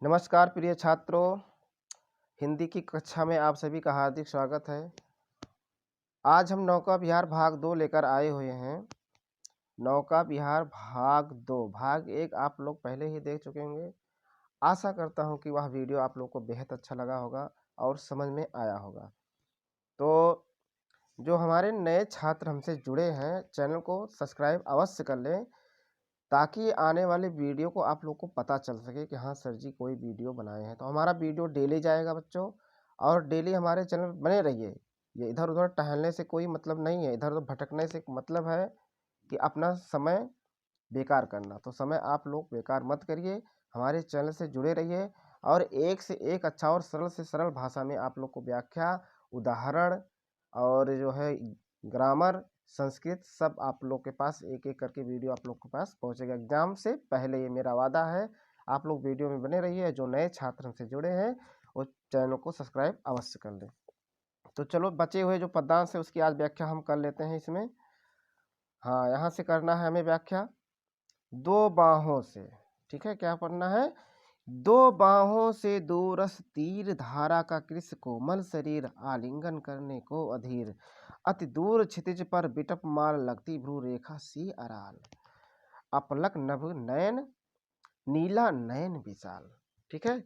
नमस्कार प्रिय छात्रों, हिंदी की कक्षा में आप सभी का हार्दिक स्वागत है। आज हम नौका विहार भाग 2 लेकर आए हुए हैं। नौका विहार भाग 2 भाग 1 आप लोग पहले ही देख चुके होंगे। आशा करता हूं कि वह वीडियो आप लोग को बेहद अच्छा लगा होगा और समझ में आया होगा। तो जो हमारे नए छात्र हमसे जुड़े हैं, चैनल को सब्सक्राइब अवश्य कर लें ताकि आने वाले वीडियो को आप लोग को पता चल सके कि हाँ सर जी कोई वीडियो बनाए हैं। तो हमारा वीडियो डेली जाएगा बच्चों, और डेली हमारे चैनल पर बने रहिए। ये इधर उधर टहलने से कोई मतलब नहीं है, इधर उधर भटकने से मतलब है कि अपना समय बेकार करना। तो समय आप लोग बेकार मत करिए, हमारे चैनल से जुड़े रहिए और एक से एक अच्छा और सरल से सरल भाषा में आप लोग को व्याख्या, उदाहरण और जो है ग्रामर, संस्कृत सब आप लोग के पास एक-एक करके वीडियो आप लोग के पास पहुंचेगा एग्जाम से पहले। ये मेरा वादा है। आप लोग वीडियो में बने रहिए। जो नए छात्र हमसे जुड़े हैं वो चैनल को सब्सक्राइब अवश्य कर लें। तो चलो बचे हुए जो पदांश है उसकी आज व्याख्या हम कर लेते हैं इसमें। हाँ, यहाँ से करना है हमें व्याख्या दो बाहों से। ठीक है, क्या पढ़ना है? दो बाहों से दूरस तीर धारा का कृष कोमल शरीर आलिंगन करने को अधीर अति दूर क्षितिज पर बिटप माल लगती भ्रू रेखा सी अराल अपलक नभ नयन नीला नयन विशाल। ठीक है,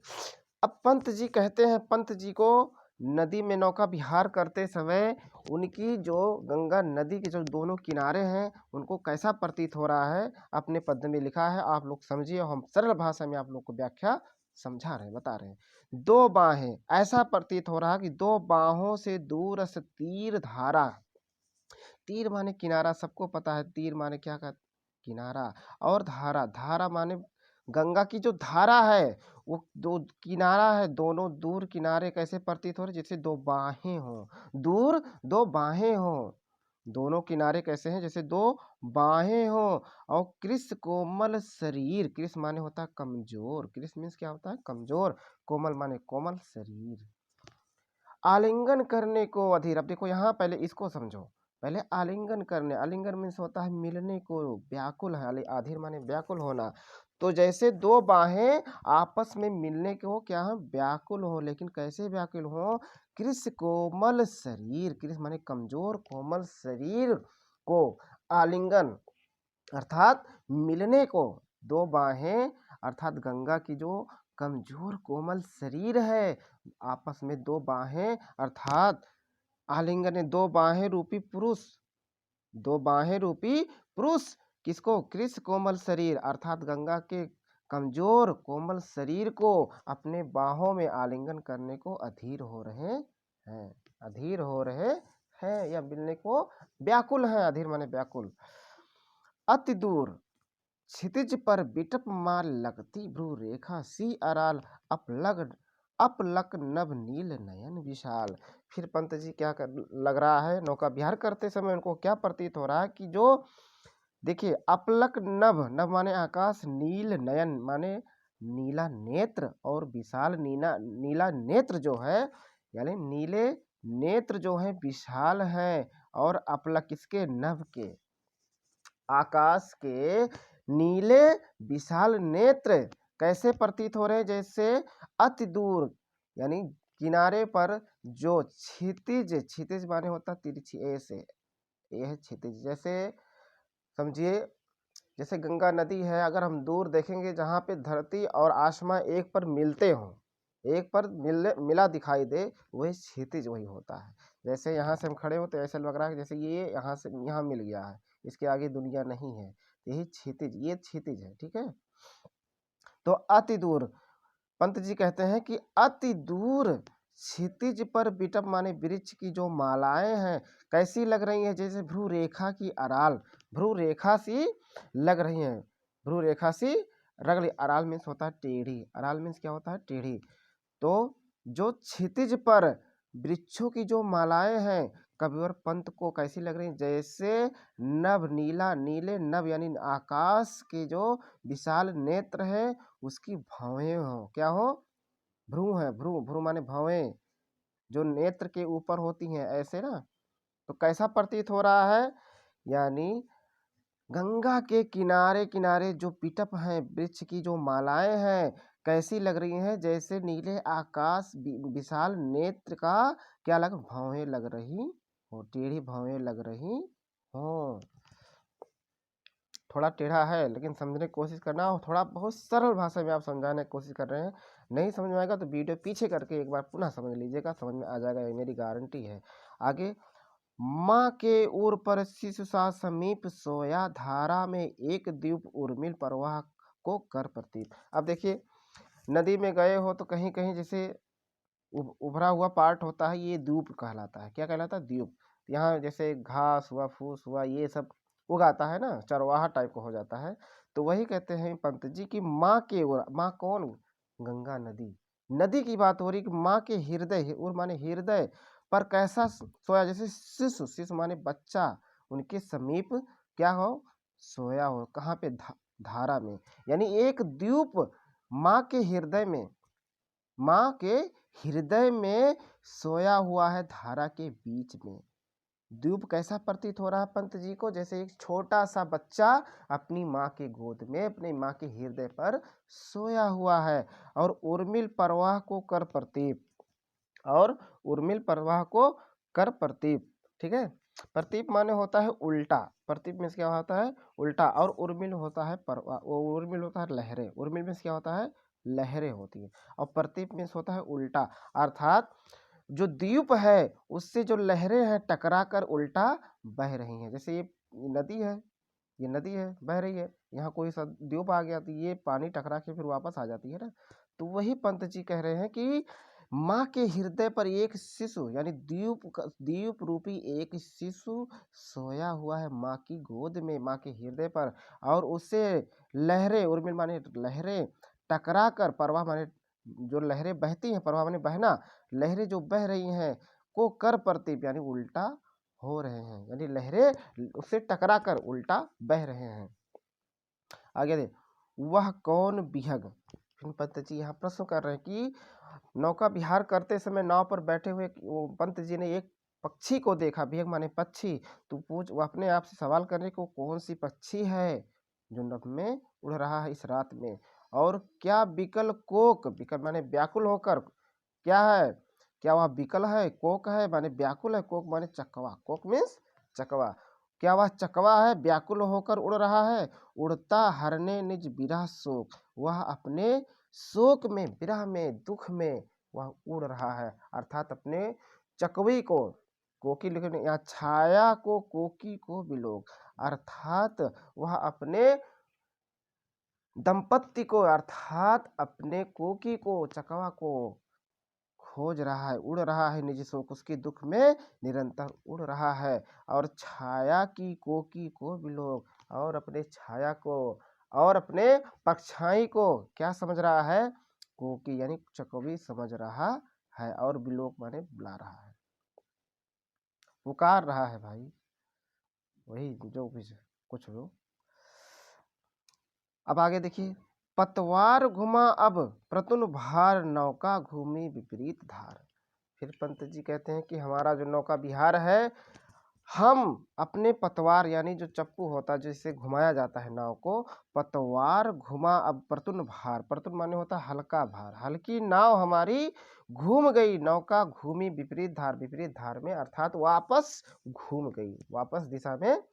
अब पंत जी कहते हैं, पंत जी को नदी में नौका विहार करते समय उनकी जो गंगा नदी के जो दोनों किनारे हैं उनको कैसा प्रतीत हो रहा है अपने पद्य में लिखा है। आप लोग समझिए, हम सरल भाषा में आप लोग को व्याख्या समझा रहे हैं, बता रहे हैं। दो बाहें, ऐसा प्रतीत हो रहा है कि दो बाहों से दूर से तीर धारा। तीर माने किनारा, सबको पता है तीर माने क्या का किनारा, और धारा, धारा माने गंगा की जो धारा है वो दो किनारा है, दोनों दूर किनारे कैसे प्रतीत हो रहे, जैसे दो बाहें हों, दूर दो बाहें हों। दोनों किनारे कैसे हैं, जैसे दो बाहें हों। और कृष कोमल शरीर, कृष माने होता है कमजोर, कृष मीन्स क्या होता है कमजोर, कोमल माने कोमल शरीर आलिंगन करने को अधीर। अब देखो यहाँ पहले इसको समझो, पहले आलिंगन करने, आलिंगन मीन्स होता है मिलने को, व्याकुल है, अधीर माने व्याकुल होना। तो जैसे दो बाहें आपस में मिलने को क्या है व्याकुल हो, लेकिन कैसे व्याकुल हो, कृष कोमल शरीर, कृष माने कमजोर कोमल शरीर को आलिंगन अर्थात मिलने को, दो बाहें अर्थात गंगा की जो कमजोर कोमल शरीर है, आपस में दो बाहें अर्थात आलिंगन, दो बाहें रूपी पुरुष, दो बाहें रूपी पुरुष किसको, कृष कोमल शरीर अर्थात गंगा के कमजोर कोमल शरीर को अपने बाहों में आलिंगन करने को अधीर हो रहे हैं, अधीर हो रहे हैं या मिलने को व्याकुल है, अधीर माने व्याकुल। अति दूर क्षितिज पर बिटप माल लगती भ्रू रेखा सी अराल अपलक नभ नील नयन विशाल। फिर पंत जी क्या लग रहा है, नौका विहार करते समय उनको क्या प्रतीत हो रहा है कि जो देखिए अपलक नभ, नभ माने आकाश, नील नयन माने नीला नेत्र, और विशाल नीला नेत्र जो है यानी नीले नेत्र जो है विशाल है। और अपलक किसके, नभ के, आकाश के नीले विशाल नेत्र कैसे प्रतीत हो रहे, जैसे अति दूर यानी किनारे पर जो क्षितिज, क्षितिज माने होता तिरछी, ऐसे ये है क्षितिज। जैसे समझिए, जैसे गंगा नदी है, अगर हम दूर देखेंगे जहाँ पे धरती और आसमान एक पर मिलते हों, एक पर मिला दिखाई दे, वही क्षितिज वही होता है। जैसे यहाँ से हम खड़े हो तो ऐसा लग रहा है जैसे ये यहाँ से यहाँ मिल गया है, इसके आगे दुनिया नहीं है, यही क्षितिज, ये क्षितिज है। ठीक है, तो अति दूर, पंत जी कहते हैं कि अति दूर क्षितिज पर बिटप माने वृक्ष की जो मालाएं हैं कैसी लग रही हैं, जैसे भ्रू रेखा की अराल, भ्रू रेखा सी लग रही हैं, भ्रू रेखा सी रग रही। अराल मीन्स होता है टेढ़ी, अराल मीन्स क्या होता है टेढ़ी। तो जो क्षितिज पर वृक्षों की जो मालाएं हैं कविवर पंत को कैसी लग रही, जैसे नभ नीला, नीले नभ यानी आकाश के जो विशाल नेत्र है उसकी भवें हो, क्या हो, भ्रू है, भ्रू, भ्रू माने भवें जो नेत्र के ऊपर होती हैं ऐसे ना। तो कैसा प्रतीत हो रहा है, यानी गंगा के किनारे किनारे जो पिटप हैं, वृक्ष की जो मालाएं हैं, कैसी लग रही हैं, जैसे नीले आकाश विशाल नेत्र का क्या लग भौहें लग रही हो, टेढ़ी भौहें लग रही हो। थोड़ा टेढ़ा है लेकिन समझने की कोशिश करना, और थोड़ा बहुत सरल भाषा में आप समझाने की कोशिश कर रहे हैं। नहीं समझ में आएगा तो वीडियो पीछे करके एक बार पुनः समझ लीजिएगा, समझ में आ जाएगा, ये मेरी गारंटी है। आगे, माँ के उर पर शिशु सा समीप सोया, धारा में एक द्वीप उर्मिल प्रवाह को कर प्रतीप। अब देखिए, नदी में गए हो तो कहीं कहीं जैसे उभरा हुआ पार्ट होता है, ये द्वीप कहलाता है। क्या कहलाता है? द्वीप। यहाँ जैसे घास हुआ, फूस हुआ, ये सब उगाता है ना, चरवाहा टाइप का हो जाता है। तो वही कहते हैं पंत जी की माँ के ओर, माँ कौन? गंगा नदी। नदी की बात हो रही कि माँ के हृदय, और माने हृदय पर कैसा सोया, जैसे शिशु, शिशु माने बच्चा, उनके समीप क्या हो? सोया हो। कहाँ पे? धारा में। यानी एक द्वीप माँ के हृदय में, माँ के हृदय में सोया हुआ है, धारा के बीच में। द्वीप कैसा प्रतीत हो रहा है पंत जी को? जैसे एक छोटा सा बच्चा अपनी माँ के गोद में, अपनी माँ के हृदय पर सोया हुआ है। और उर्मिल प्रवाह को कर प्रतीप, और उर्मिल प्रवाह को कर प्रतीप। ठीक है, प्रतीप माने होता है उल्टा, प्रतीप में क्या होता है? उल्टा। और उर्मिल होता है प्रवाह, उर्मिल होता है लहरें, उर्मिल में क्या होता है? लहरें होती है। और प्रतीप में होता है उल्टा, अर्थात जो द्वीप है उससे जो लहरें हैं टकरा कर उल्टा बह रही हैं। जैसे ये नदी है, ये नदी है, बह रही है, यहाँ कोई सा द्वीप आ गया तो ये पानी टकरा के फिर वापस आ जाती है ना। तो वही पंत जी कह रहे हैं कि माँ के हृदय पर एक शिशु, यानी द्वीप रूपी एक शिशु सोया हुआ है माँ की गोद में, माँ के हृदय पर। और उससे लहरें, उर्मिल माने लहरें, टकरा कर, प्रवाह माने जो लहरें बहती हैं, प्रवाह माने बहना, लहरें जो बह रही हैं को कर प्रतीप, यानी उल्टा हो रहे हैं, यानी लहरें उससे टकरा कर उल्टा बह रहे हैं। आगे दे, वह कौन विहग। फिर पंत जी यहाँ प्रश्न कर रहे हैं कि नौका विहार करते समय नाव पर बैठे हुए पंत जी ने एक पक्षी को देखा, विहग माने पक्षी। तो वो अपने आप से सवाल करने को, कौन सी पक्षी है जो नभ में उड़ रहा है इस रात में? और क्या बिकल कोक, बिकल माने व्याकुल होकर, क्या है? क्या वह बिकल है? कोक है माने व्याकुल है, कोक माने चकवा, कोक मीन्स चकवा। क्या वह चकवा है, व्याकुल होकर उड़ रहा है? उड़ता हरने निज विरह शोक, वह अपने शोक में, विरह में, दुख में वह उड़ रहा है, अर्थात अपने चकवी को, कोकी लिखने यहाँ छाया को, कोकी को बिलोक, अर्थात वह अपने दंपत्ति को, अर्थात अपने कोकी को, चकवा को खोज रहा है, उड़ रहा है, निज शोक, उसके दुख में निरंतर उड़ रहा है। और छाया की कोकी को बिलोक, और अपने छाया को और अपने परछाई को क्या समझ रहा है? कोकी यानी चकवी समझ रहा है, और बिलोक माने बुला रहा है, पुकार रहा है भाई, वही जो भी कुछ हो। अब आगे देखिए, पतवार घुमा अब प्रतुन भार, नौका घूमी विपरीत धार। फिर पंत जी कहते हैं कि हमारा जो नौका विहार है, हम अपने पतवार यानी जो चप्पू होता है जिससे घुमाया जाता है नाव को, पतवार घुमा अब प्रतुन भार, प्रतुन माने होता है हल्का भार, हल्की नाव हमारी घूम गई, नौका घूमी विपरीत धार, विपरीत धार में, अर्थात वापस घूम गई, वापस दिशा में,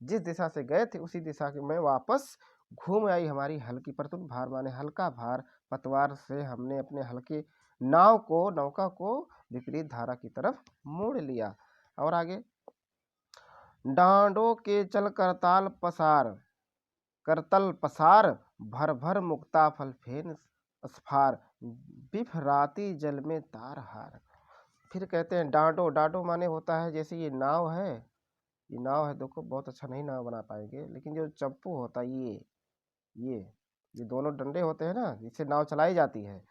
जिस दिशा से गए थे उसी दिशा में वापस घूम आई हमारी हल्की, प्रतुन भार माने हल्का भार, पतवार से हमने अपने हल्के नाव को, नौका को विपरीत धारा की तरफ मोड़ लिया। और आगे, डांडों के चल करताल पसार, करतल पसार, भर भर मुक्ता फल फेन स्फार, बिफराती जल में तार हार। फिर कहते हैं डांडो, डांडो माने होता है जैसे ये नाव है, ये नाव है, देखो बहुत अच्छा नहीं नाव बना पाएंगे, लेकिन जो चप्पू होता है ये ये दोनों डंडे होते हैं ना, इससे नाव चलाई जाती है।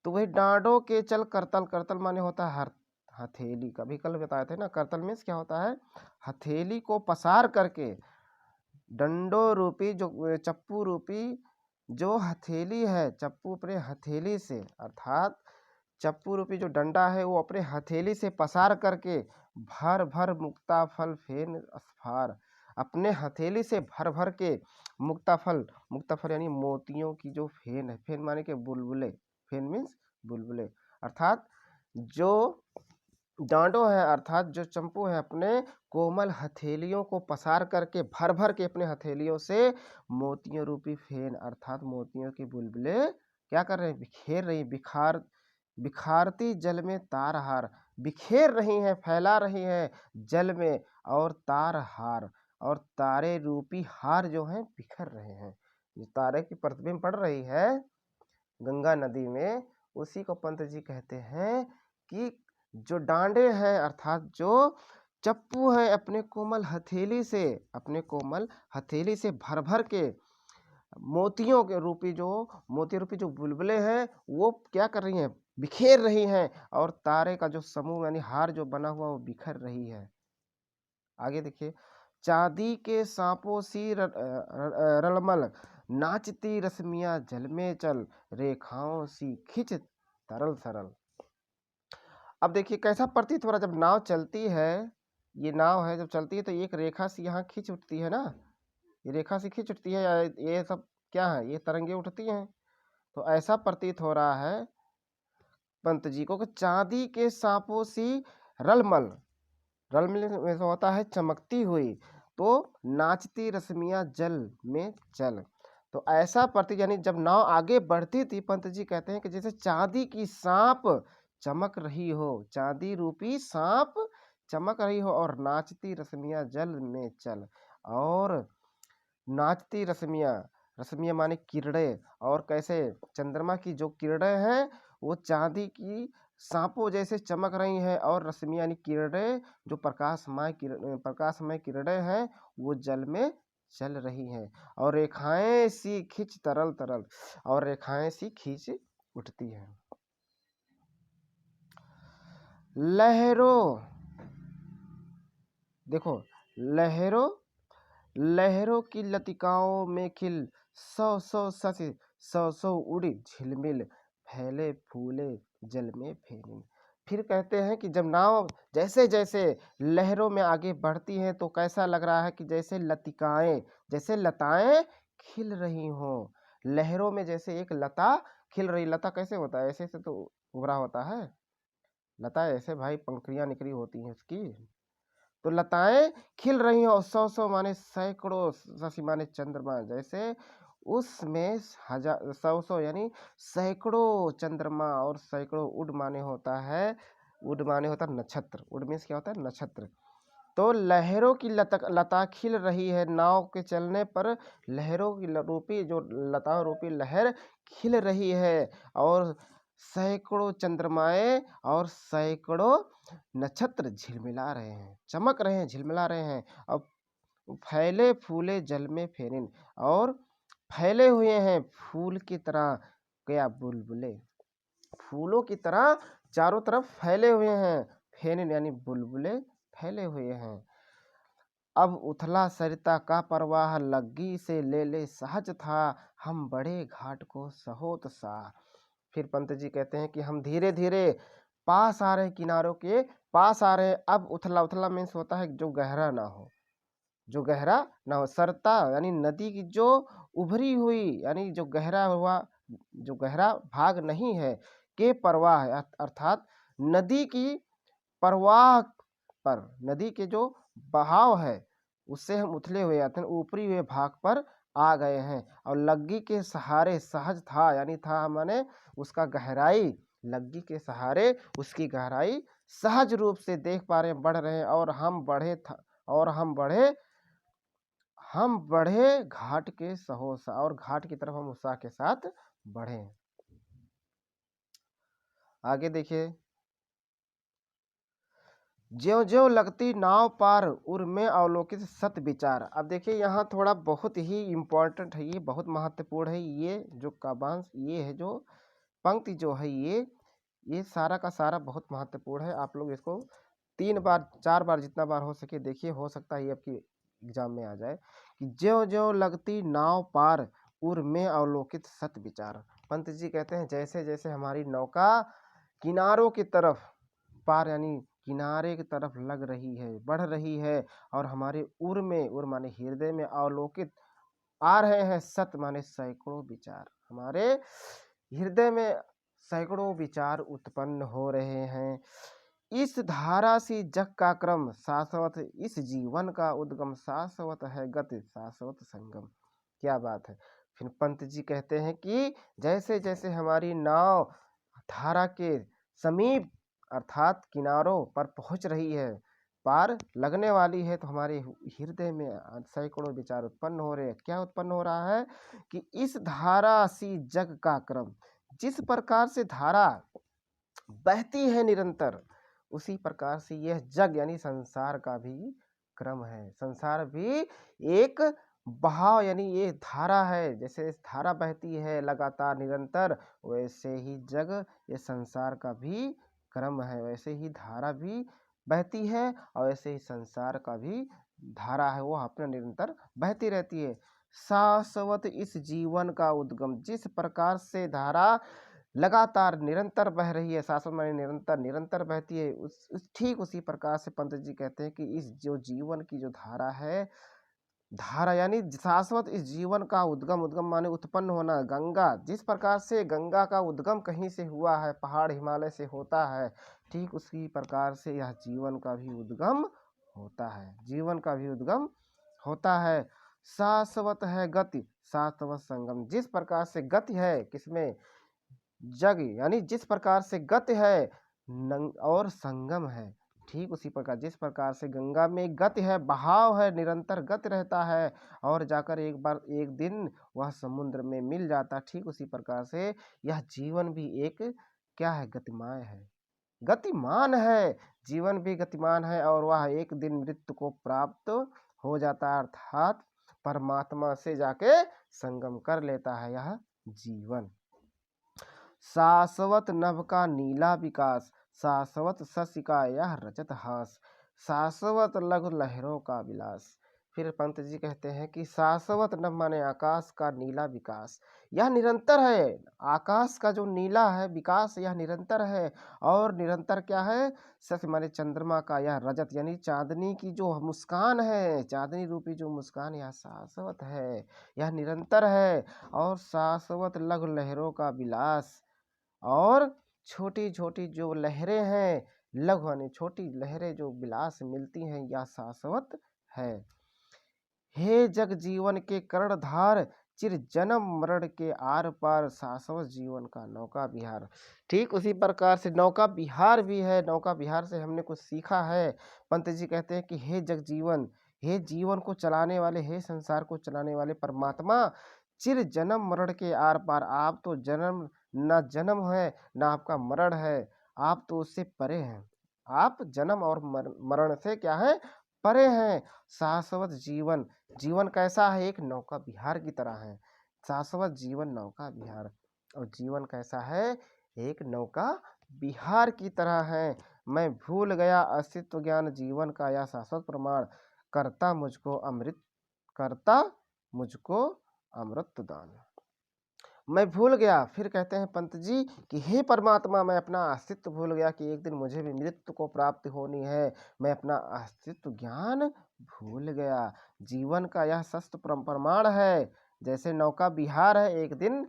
तो वही डांडों के चल करतल, करतल माने होता है हथेली, कभी कल बताए थे ना, करतल मीन्स क्या होता है? हथेली को पसार करके, डंडो रूपी जो चप्पू रूपी जो हथेली है, चप्पू अपने हथेली से, अर्थात चप्पू रूपी जो डंडा है वो अपने हथेली से पसार करके, भर भर मुक्ता फल फेन स्फार, अपने हथेली से भर भर के मुक्ताफल, मुक्ताफल यानी मोतियों की जो फेन है, फेन माने के बुलबुले, फेन मीन्स बुलबुले, अर्थात जो डांडों है अर्थात जो चंपू है अपने कोमल हथेलियों को पसार करके भर भर के अपने हथेलियों से मोतियों रूपी फेन अर्थात मोतियों की बुलबुले क्या कर रहे हैं, बिखेर रही, बिखारती जल में तारहार, बिखेर रही हैं, फैला रही हैं जल में, और तारहार और तारे रूपी हार जो हैं बिखर रहे हैं। जो तारे की प्रतिबिंब पड़ रही है गंगा नदी में, उसी को पंत जी कहते हैं कि जो डांडे हैं अर्थात जो चप्पू है अपने कोमल हथेली से, अपने कोमल हथेली से भर भर के मोतियों के रूपी जो मोती रूपी जो बुलबुले हैं वो क्या कर रही हैं, बिखेर रही हैं, और तारे का जो समूह यानी हार जो बना हुआ वो बिखर रही है। आगे देखिए, चांदी के सांपों सी रलमल, नाचती रश्मियां जल में चल, रेखाओं सी खिंच तरल सरल। अब देखिए कैसा प्रतीत हो रहा, जब नाव चलती है, ये नाव है जब चलती है तो एक रेखा सी यहाँ खींच उठती है ना, ये रेखा सी खींच उठती है, या ये सब क्या है, ये तरंगे उठती हैं। तो ऐसा प्रतीत हो रहा है पंत जी को कि चांदी के सांपों सी रलमल, रलमल में होता है चमकती हुई, तो नाचती रश्मियां जल में चल। तो ऐसा प्रतीत यानी जब नाव आगे बढ़ती थी, पंत जी कहते हैं कि जैसे चांदी की सांप चमक रही हो, चांदी रूपी सांप चमक रही हो, और नाचती रश्मियां जल में चल। और नाचती रश्मियां, रश्मियां माने किरणें, और कैसे चंद्रमा की जो किरणें हैं वो चांदी की सांपों जैसे चमक रही हैं, और रश्मियां यानी किरणें जो प्रकाशमय किरणें हैं वो जल में चल रही हैं, और रेखाएं सी खींच तरल तरल, और रेखाएं सी खींच उठती हैं। लहरों, देखो लहरों, लहरों की लतिकाओं में खिल, सौ सौ सच, सौ सौ उड़ी झिलमिल, फैले फूले जल में फेनिन। फिर कहते हैं कि जब नाव जैसे जैसे लहरों में आगे बढ़ती हैं तो कैसा लग रहा है कि जैसे लतिकाएं, जैसे लताएं खिल रही हों। लहरों में जैसे एक लता खिल रही, लता कैसे होता है, ऐसे ऐसे तो उभरा होता है, लता ऐसे भाई पंखुड़ियां निकली होती हैं उसकी, तो लताएं खिल रही हैं, और सौ सौ माने सैकड़ों, शशि माने चंद्रमा, जैसे उसमें हजार, सौ सौ यानी सैकड़ों चंद्रमा, और सैकड़ों उड माने होता है, उड माने होता है नक्षत्र, उड मीन्स क्या होता है, नक्षत्र। तो लहरों की लता खिल रही है, नाव के चलने पर लहरों की रूपी जो लता रूपी लहर खिल रही है, और सैकड़ों चंद्रमाएं और सैकड़ों नक्षत्र झिलमिला रहे हैं, चमक रहे हैं, झिलमिला रहे हैं। अब फैले फूले जल में फेरिन, और फैले हुए हैं फूल की तरह, क्या बुलबुले, फूलों की तरह चारों तरफ फैले हुए हैं, फेरिन यानी बुलबुले फैले हुए हैं। अब उथला सरिता का प्रवाह लग्गी से ले ले सहज था, हम बड़े घाट को सहोत सा। फिर पंत जी कहते हैं कि हम धीरे धीरे पास आ रहे, किनारों के पास आ रहे। अब उथला, उथला मीन्स होता है जो गहरा ना हो, जो गहरा ना हो, सरता यानी नदी की जो उभरी हुई यानी जो गहरा हुआ, जो गहरा भाग नहीं है, के प्रवाह अर्थात नदी की प्रवाह पर, नदी के जो बहाव है उससे हम उथले हुए आते हैं, ऊपरी हुए भाग पर आ गए हैं। और लग्गी के सहारे सहज था, यानी था माने उसका गहराई, लग्गी के सहारे उसकी गहराई सहज रूप से देख पा रहे हैं, बढ़ रहे हैं, और हम बढ़े घाट के सहोसा, और घाट की तरफ हम उत्साह के साथ बढ़े। आगे देखिए, ज्यों ज्यों लगती नाव पार उर में अवलोकित सत विचार। अब देखिए यहाँ थोड़ा बहुत ही इम्पोर्टेंट है, ये बहुत महत्वपूर्ण है, ये जो काव्यांश, ये है जो पंक्ति जो है, ये सारा का सारा बहुत महत्वपूर्ण है। आप लोग इसको 3 बार 4 बार जितना बार हो सके देखिए, हो सकता है ये आपकी एग्जाम में आ जाए कि ज्यों ज्यों लगती नाव पार उर में अवलोकित सत विचार। पंत जी कहते हैं जैसे जैसे हमारी नौका किनारों की तरफ पार यानी किनारे की तरफ लग रही है, बढ़ रही है और हमारे उर में, उर माने हृदय में अवलोकित आ रहे हैं सत माने सैकड़ों विचार, हमारे हृदय में सैकड़ों विचार उत्पन्न हो रहे हैं। इस धारा सी जग का क्रम शाश्वत, इस जीवन का उद्गम शाश्वत है गति शाश्वत संगम। क्या बात है। फिर पंत जी कहते हैं कि जैसे जैसे हमारी नाव धारा के समीप अर्थात किनारों पर पहुंच रही है, पार लगने वाली है, तो हमारे हृदय में सैकड़ों विचार उत्पन्न हो रहे हैं। क्या उत्पन्न हो रहा है कि इस धारा सी जग का क्रम, जिस प्रकार से धारा बहती है निरंतर, उसी प्रकार से यह जग यानी संसार का भी क्रम है। संसार भी एक बहाव यानी ये धारा है, जैसे धारा बहती है लगातार निरंतर, वैसे ही जग ये संसार का भी क्रम है। वैसे ही धारा भी बहती है और वैसे ही संसार का भी धारा है, वो अपना निरंतर बहती रहती है। शाश्वत इस जीवन का उद्गम, जिस प्रकार से धारा लगातार निरंतर बह रही है, शाश्वत माने निरंतर, निरंतर बहती है, उस ठीक उसी प्रकार से पंत जी कहते हैं कि इस जो जीवन की जो धारा है, धारा यानी शाश्वत इस जीवन का उद्गम, उद्गम माने उत्पन्न होना। गंगा, जिस प्रकार से गंगा का उद्गम कहीं से हुआ है, पहाड़ हिमालय से होता है, ठीक उसी प्रकार से यह जीवन का भी उद्गम होता है, जीवन का भी उद्गम होता है। शाश्वत है गति शाश्वत संगम, जिस प्रकार से गति है किसमें, जग यानी जिस प्रकार से गति है और संगम है, ठीक उसी प्रकार जिस प्रकार से गंगा में गति है, बहाव है, निरंतर गति रहता है और जाकर एक बार एक दिन वह समुद्र में मिल जाता, ठीक उसी प्रकार से यह जीवन भी एक क्या है, गतिमान है, गतिमान है, जीवन भी गतिमान है और वह एक दिन मृत्यु को प्राप्त हो जाता है, अर्थात परमात्मा से जाके संगम कर लेता है यह जीवन। शाश्वत नभ का नीला विकास, शाश्वत शशि का यह रजत हास, शाश्वत लघु लहरों का विलास। फिर पंत जी कहते हैं कि शाश्वत नभ माने आकाश का नीला विकास, यह निरंतर है, आकाश का जो नीला है विकास यह निरंतर है। और निरंतर क्या है, शशि माने चंद्रमा का यह रजत यानी चांदनी की जो मुस्कान है, चांदनी रूपी जो मुस्कान यह शाश्वत है, यह निरंतर है। और शाश्वत लघु लहरों का विलास, और छोटी छोटी जो लहरें हैं, लघु यानी छोटी लहरें जो विलास मिलती हैं, यह शाश्वत है। हे जग जीवन के कर्णधार, चिर जन्म मरण के आर पार, शाश्वत जीवन का नौका विहार। ठीक उसी प्रकार से नौका विहार भी है, नौका विहार से हमने कुछ सीखा है। पंत जी कहते हैं कि हे जग जीवन, हे जीवन को चलाने वाले, हे संसार को चलाने वाले परमात्मा, चिर जन्म मरण के आर पार, आप तो जन्म ना जन्म है ना आपका मरण है, आप तो उससे परे हैं, आप जन्म और मरण से क्या है, परे हैं। शाश्वत जीवन, जीवन कैसा है, एक नौका विहार की तरह है, शाश्वत जीवन नौका विहार। और जीवन कैसा है, एक नौका विहार की तरह है। मैं भूल गया अस्तित्व ज्ञान जीवन का यह शाश्वत प्रमाण, करता मुझको अमृत, करता मुझको अमृत दान। मैं भूल गया, फिर कहते हैं पंत जी कि हे परमात्मा, मैं अपना अस्तित्व भूल गया कि एक दिन मुझे भी मृत्यु को प्राप्ति होनी है, मैं अपना अस्तित्व ज्ञान भूल गया। जीवन का यह सस्त प्रमाण है, जैसे नौका विहार है, एक दिन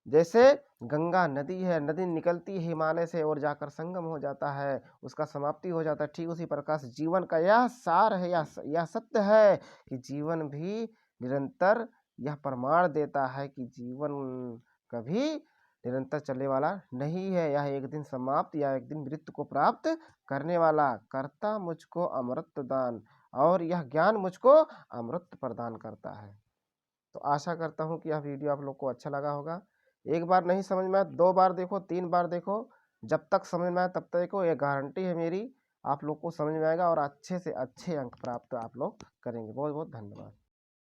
जैसे गंगा नदी है, नदी निकलती है हिमालय से और जाकर संगम हो जाता है, उसका समाप्ति हो जाता है, ठीक उसी प्रकार से जीवन का यह सार है, यह सत्य है कि जीवन भी निरंतर यह प्रमाण देता है कि जीवन कभी निरंतर चलने वाला नहीं है, यह एक दिन समाप्त या एक दिन मृत्यु को प्राप्त करने वाला। करता मुझको अमृत दान, और यह ज्ञान मुझको अमृत प्रदान करता है। तो आशा करता हूँ कि यह वीडियो आप लोग को अच्छा लगा होगा। एक बार नहीं समझ में आया 2 बार देखो, 3 बार देखो, जब तक समझ में आए तब तक देखो, ये गारंटी है मेरी, आप लोग को समझ में आएगा और अच्छे से अच्छे अंक प्राप्त आप लोग करेंगे। बहुत बहुत धन्यवाद।